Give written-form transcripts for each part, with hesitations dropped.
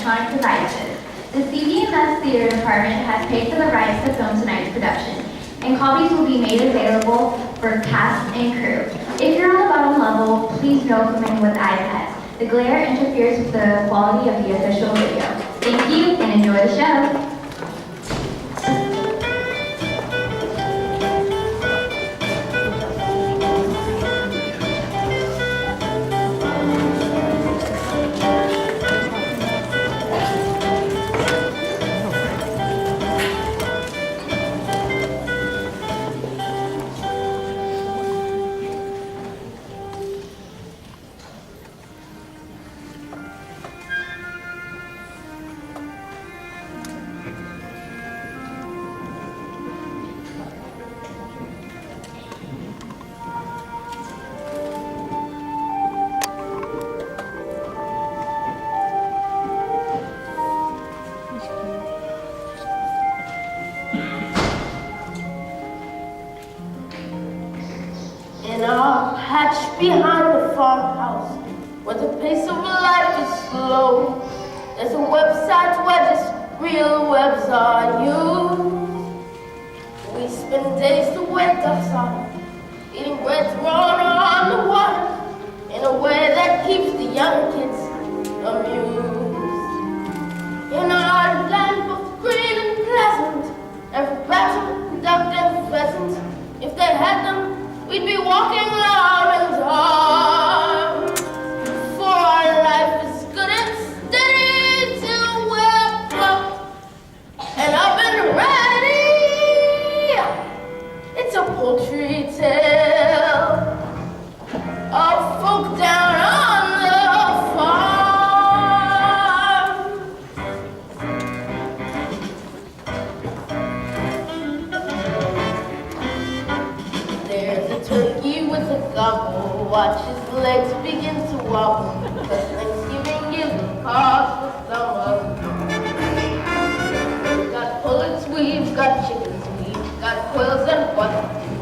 Honk provides this. The CBMS Theater Department has paid for the rights to film tonight's production, and copies will be made available for cast and crew. If you're on the bottom level, please no filming with iPads. The glare interferes with the quality of the official video. Thank you and enjoy the show. In our patch behind the farmhouse, where the pace of life is slow, there's a website where just real webs are used. We spend days the way ducks are, eating bread thrown on the water, in a way that keeps the young kids amused. In our land both green and pleasant, every battle, duck and pheasant, if they had them, we'd be walking arm in arm. For our life is good and steady till we're plucked and up and ready. It's a poultry tale of folk down on the farm. There's a turkey with a gobble, watch his legs begin to wobble, because Thanksgiving gives him cause for summer. We've got pullets, we've got chickens, we've got quails and what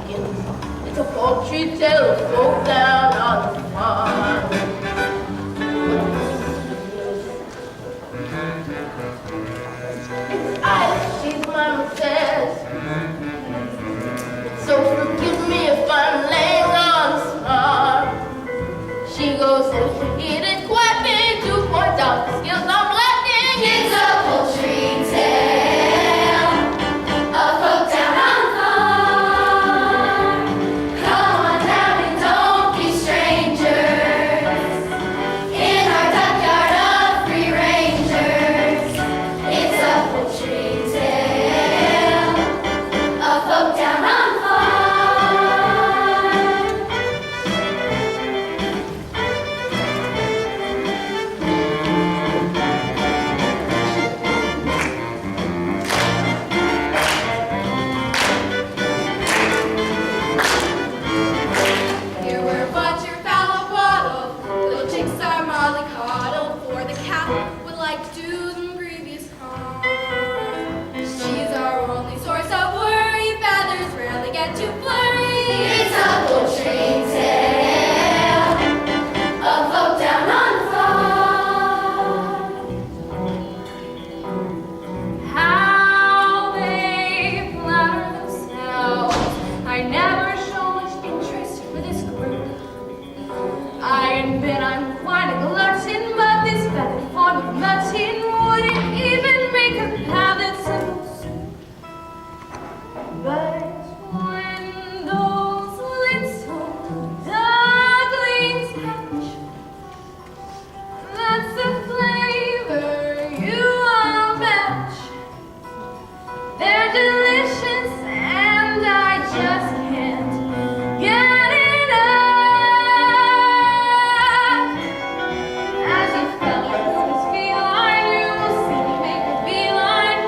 chickens. It's a poultry tale of folk down on the farm. It's ice, she's mama says. So forgive me if I'm laying on smart. She goes and she hit it quacking to point out the skills I'm lacking. It's a poultry tale of folk down on the farm. Come on down and don't be strangers. In our duckyard of free rangers. It's a poultry tale of folk down on the Here we're butcher, fallow, waddle. Little chicks are mollycoddled, for the cat would like to do them grievous harm. She's our only source of worry, feathers rarely get too blurry. It's a poultry tale of folk down on the farm. How they flatter themselves. I never show much interest for this group. I admit I'm quite a glutton, but this feathered form of mutton wouldn't even make a palate simple soup. But when those little ducklings hatch, that's the flavor you all match. They're delicious and I just can't get enough. As you fellas feline, you will see me make a beeline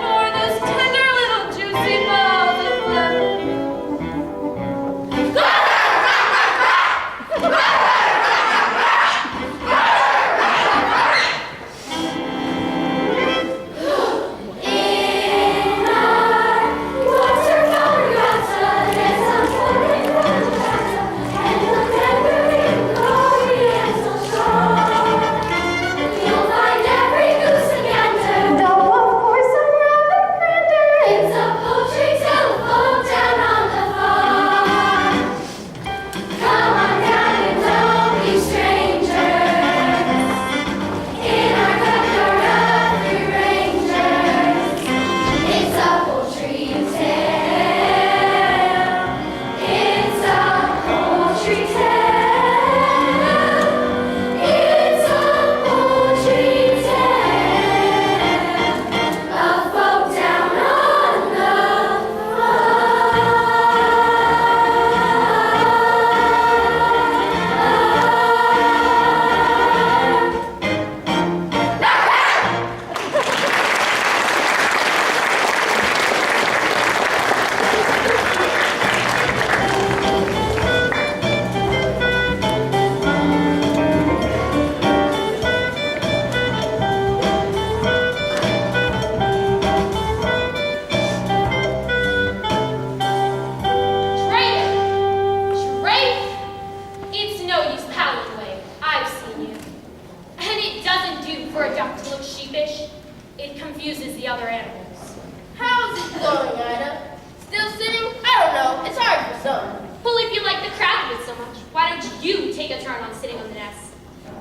confuses the other animals. How's it going, Ida? Still sitting? I don't know. It's hard for some. Well, if you like the crack of it so much, why don't you take a turn on sitting on the nest?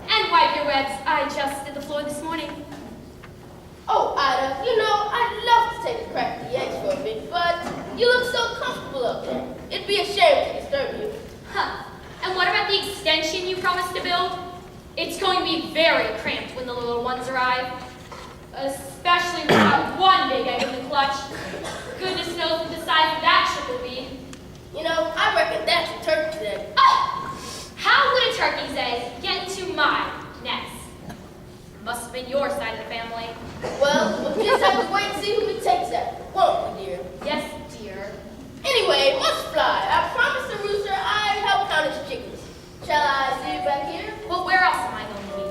And wipe your webs. I just did the floor this morning. Oh, Ida, you know, I'd love to take a crack at the eggs for a bit, but you look so comfortable up there. It'd be a shame to disturb you. Huh. And what about the extension you promised to build? It's going to be very cramped when the little ones arrive. Especially without one big egg in the clutch. Goodness knows what the size of that ship will be. You know, I reckon that's a turkey's egg. Oh! How would a turkey's egg get into my nest? Must have been your side of the family. Well, we'll just have to wait and see who it takes at, won't we, dear? Yes, dear. Anyway, let's fly. I promised the rooster I'd help count his chickens. Shall I see you back here? Well, where else am I going to be?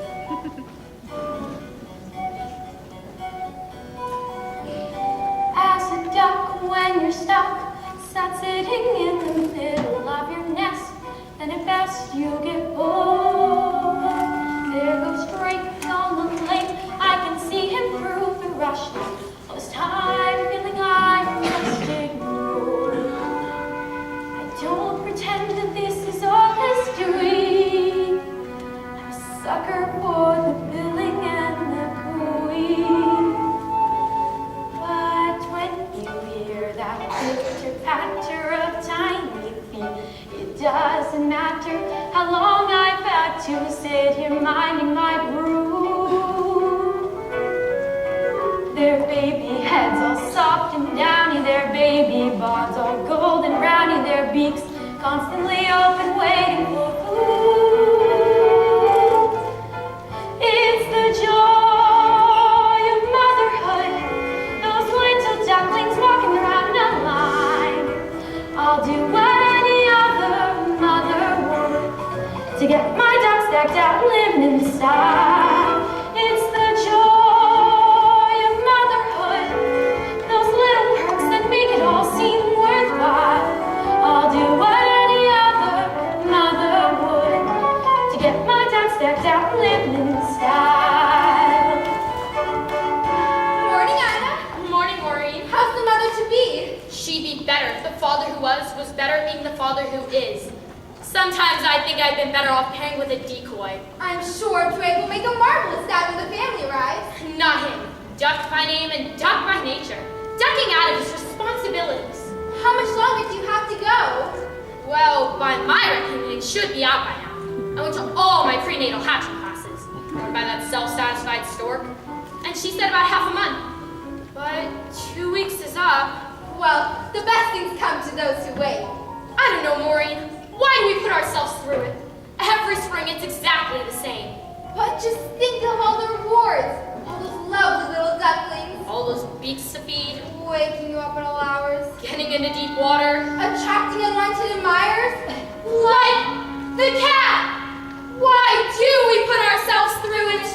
As a duck when you're stuck, sat sitting in the middle of your nest, and at best you get bored. There goes Drake on the lake, I can see him through the rush. All this time feeling I must ignore. I don't pretend that this is all history. I'm a sucker for the billing and the cooing. But when you hear that pitter-patter of tiny feet, it doesn't matter how long I've had to sit here minding my brew. Their baby heads all soft and downy, their baby bodies all golden browny, their beaks constantly open waiting for food. It's the joy of motherhood, those little ducklings walking around in a line. I'll do what any other mother would to get my ducks decked out and living in style. It's the joy of motherhood, those little perks that make it all seem worthwhile. I'll do what any other mother would to get my ducks decked out and living in style. Morning, Ida. Morning, Maureen. How's the mother to be? She'd be better if the father who was better being the father who is. Sometimes I think I've been better off pairing with a decoy. I'm sure Drake will make a marvelous dad when the family arrives. Not him. Duck by name and duck by nature. Ducking out of his responsibilities. How much longer do you have to go? Well, by my reckoning, it should be out by now. I went to all my prenatal hatching classes, run by that self-satisfied stork, and she said about half a month. But 2 weeks is up. Well, the best things come to those who wait. I don't know, Maureen. Why do we put ourselves through it? Every spring, it's exactly the same. But just think of all the rewards. All those lovely little ducklings. All those beaks to feed, Waking you up at all hours. getting into deep water. Attracting unwanted admirers. Like the cat! Why do we put ourselves through it?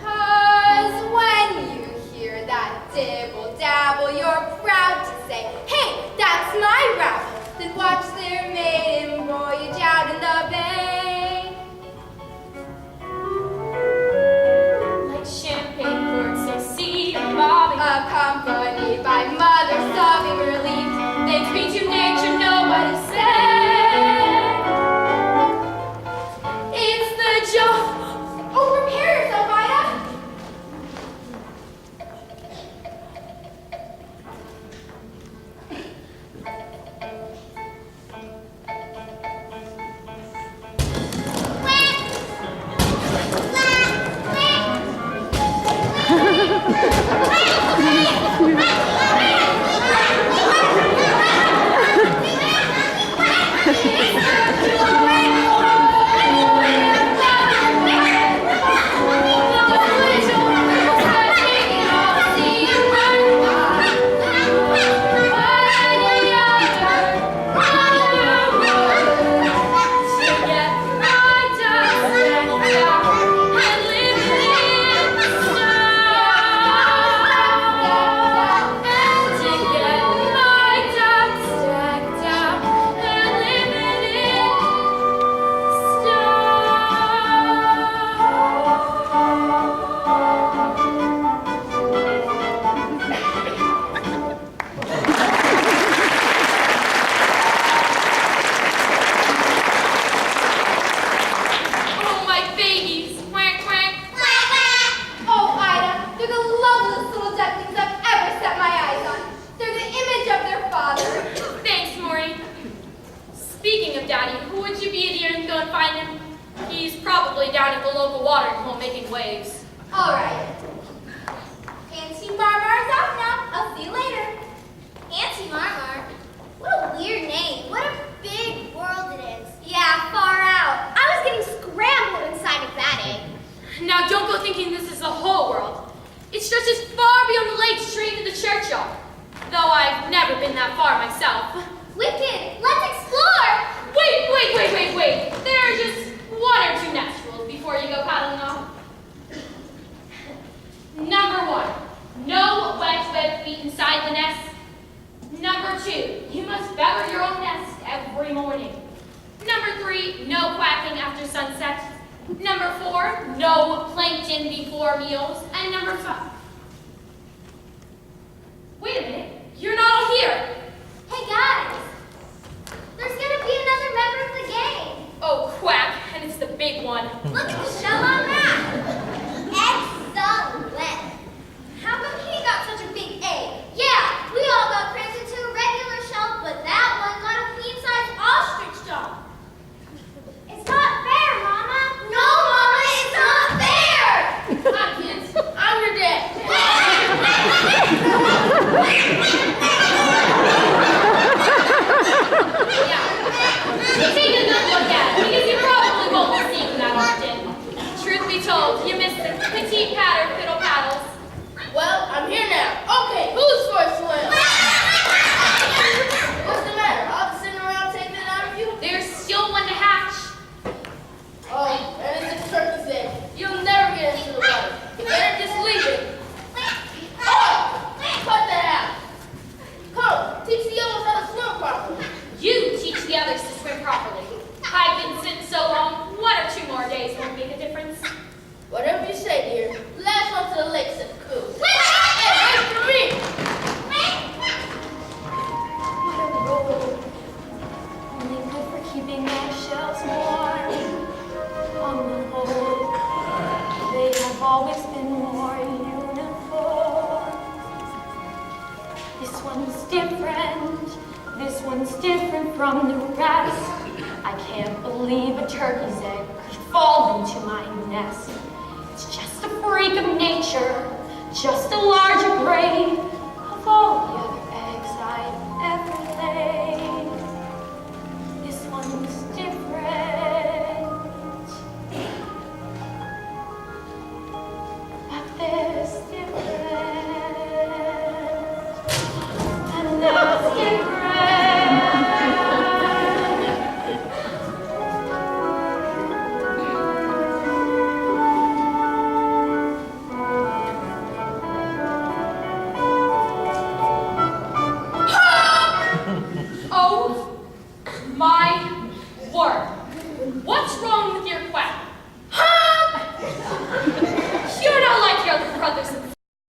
'Cause when you hear that dibble-dabble, you're proud to say, hey, that's my route. Then watch their maiden voyage out in the bay. Like champagne corks of sea bobbing. Accompanied by mothers sobbing relief. Thanks be to nature, nobody said. It's the joy. Oh, prepare yourself, Ida. making waves. All right. Auntie Marmar's off now. I'll see you later. Auntie Marmar? What a weird name. What a big world it is. Yeah, far out. I was getting scrambled inside of that egg. Now don't go thinking this is the whole world. It stretches far beyond the lake straight into the churchyard. Though I've never been that far myself. Wicked. Let's explore. Wait. There are just one or two nest rules before you go paddling off. Number 1, no wet feet inside the nest. Number 2, you must feather your own nest every morning. Number 3, no quacking after sunset. Number 4, no plankton before meals. And number 5. Wait a minute, you're not all here. Hey, guys. There's gonna be another member of the gang. Oh, quack, and it's the big one. Look at the shell on that. Excellent. How come he got such a big A? Yeah, we all got crammed into a regular shell, but that one got a queen-sized ostrich shell. It's not fair, Mama. No, Mama, it's not fair. Hi, kids. I'm your dad. Yeah. Take a good look at it, because you probably won't be seeing that often. Truth be told, you missed the petite patter fiddle paddles. Well, I'm here now. Okay, who's for a swim? What's the matter? I'll just sit around taking it out of you? There's still one to hatch. Oh, and it's a turkey's egg. You'll never get into the water. You better just leave it. Oh, cut that out. Come, teach the others how to swim properly. You teach the others to swim properly. I've been sitting so long, 1 or 2 more days won't make a difference. Whatever you say, dear. Last one to the lake, said the cool. Hey, wait for me! What a road. Only good for keeping my shells warm. On the whole, they have always been more uniform. This one's different. This one's different from the rest. I can't believe a turkey's egg could fall into my nest. It's just a freak of nature, just a larger grade of all